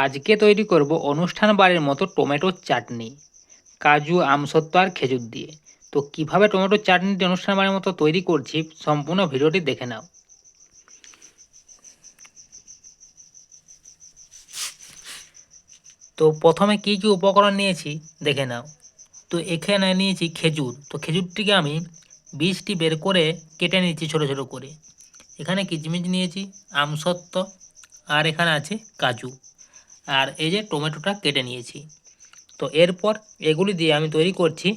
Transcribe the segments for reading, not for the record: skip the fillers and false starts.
আজকে তৈরি করব অনুষ্ঠান বাড়ির মতো টমেটোর চাটনি, কাজু, আমসত্ত্ব আর খেজুর দিয়ে। তো কিভাবে টমেটোর চাটনিটি অনুষ্ঠান বাড়ির মতো তৈরি করছি সম্পূর্ণ ভিডিওটি দেখে নাও। তো প্রথমে কি কি উপকরণ নিয়েছি দেখে নাও। তো এখানে নিয়েছি খেজুর। তো খেজুরটিকে আমি বীজটি বের করে কেটে নিয়েছি ছোট ছোট করে। এখানে কিচমিচ নিয়েছি, আমসত্ত্ব, আর এখানে আছে কাজু, আর এই যে টমেটোটা কেটে নিয়েছি। তো এরপর এগুলি দিয়ে আমি তৈরি করছি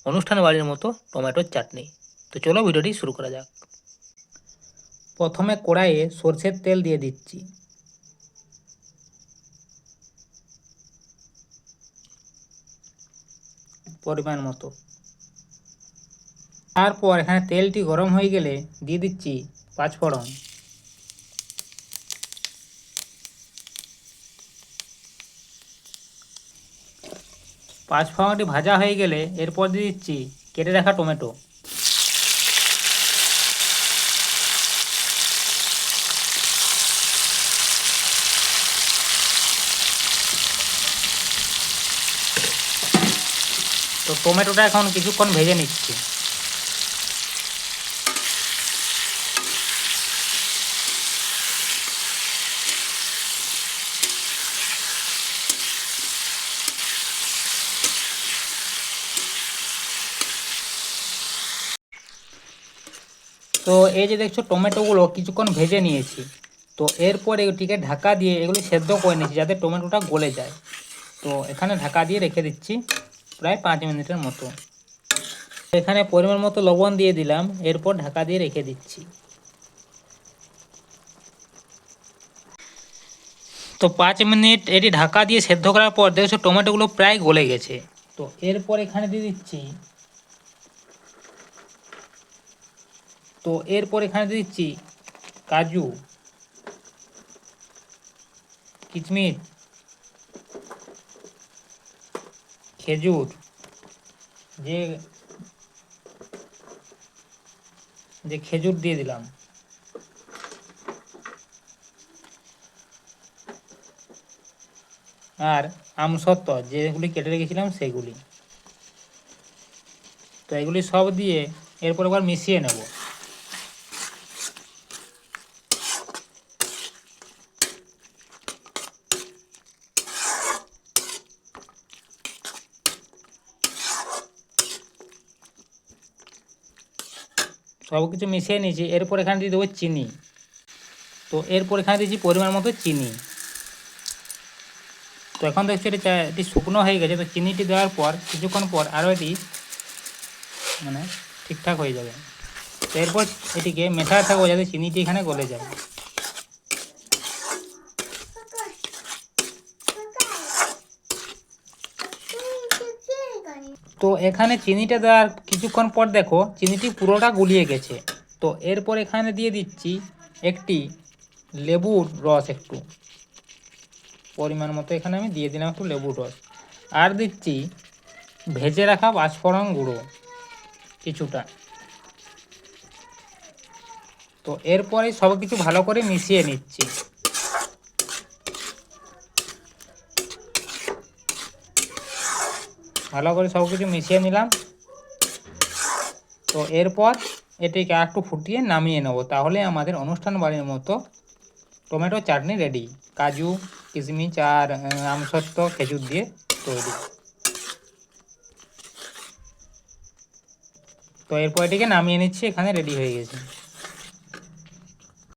অনুষ্ঠান বাড়ির মতো টমেটোর চাটনি। তো চলো ভিডিওটি শুরু করা যাক। প্রথমে কড়াইয়ে সরষের তেল দিয়ে দিচ্ছি। পরিমাণ মতো। তারপর এখানে তেলটি গরম হয়ে গেলে দিয়ে দিচ্ছি পাঁচফোড়ন। পাঁচফোড়নটি ভাজা হয়ে গেলে এরপর দিয়ে দিচ্ছি কেটে রাখা টমেটো। তো টমেটোটা এখন কিছুক্ষণ ভেজে নিচ্ছি। তো এই যে দেখছো টমেটোগুলো কিছুক্ষণ ভেজে নিয়েছি। তো এরপর এটিকে ঢাকা দিয়ে এগুলি সেদ্ধ করে নিয়েছি যাতে টমেটোটা গলে যায়। তো এখানে ঢাকা দিয়ে রেখে দিচ্ছি প্রায় 5 মিনিটের মতো। এখানে পরিমাণ মতো লবণ দিয়ে দিলাম, এরপর ঢাকা দিয়ে রেখে দিচ্ছি। তো 5 মিনিট এটি ঢাকা দিয়ে সেদ্ধ করার পর দেখছো টমেটোগুলো প্রায় গলে গেছে। তো এরপর এখানে দিয়ে দিচ্ছি কাজু, কিশমিশ, খেজুর, যে যে খেজুর দিয়ে দিলাম, আর আমসত্ত্ব যেগুলি কেটে রেখেছিলাম সেগুলি। তো এগুলি সব দিয়ে এরপর একবার মিশিয়ে নেব। সব কিছু মিশিয়ে নিয়েছি। এরপর এখানে দিয়ে দেবো চিনি। তো এরপর এখানে দিয়েছি পরিমাণ মতো চিনি। তো এখন দেখছি এটি শুকনো হয়ে গেছে। তো চিনিটি দেওয়ার পর কিছুক্ষণ পর আরও এটি ঠিকঠাক হয়ে যাবে। তো এরপর এটিকে মেশাতে থাকবো যাতে চিনিটি এখানে গলে যায়। তো এখানে চিনিটা দেওয়ার কিছুক্ষণ পর দেখো চিনিটি পুরোটা গুলিয়ে গেছে। তো এরপর এখানে দিয়ে দিচ্ছি একটি লেবুর রস, একটু পরিমাণ মতো এখানে আমি দিয়ে দিলাম একটু লেবুর রস। আর দিচ্ছি ভেজে রাখা পাঁচফোড়ন গুঁড়ো কিছুটা। তো এরপরে সব কিছু ভালো করে মিশিয়ে নিচ্ছি। ভালো করে সব কিছু মিশিয়ে নিলাম। তো এরপর এটিকে একটু ফুটিয়ে নামিয়ে নেব, তাহলে আমাদের অনুষ্ঠান বাড়ির মতো টমেটো চাটনি রেডি। কাজু, কিশমিশ আর আমসত্ত্ব, খেজুর দিয়ে তৈরি। তো এরপর এটিকে নামিয়ে নিচ্ছি, এখানে রেডি হয়ে গেছে।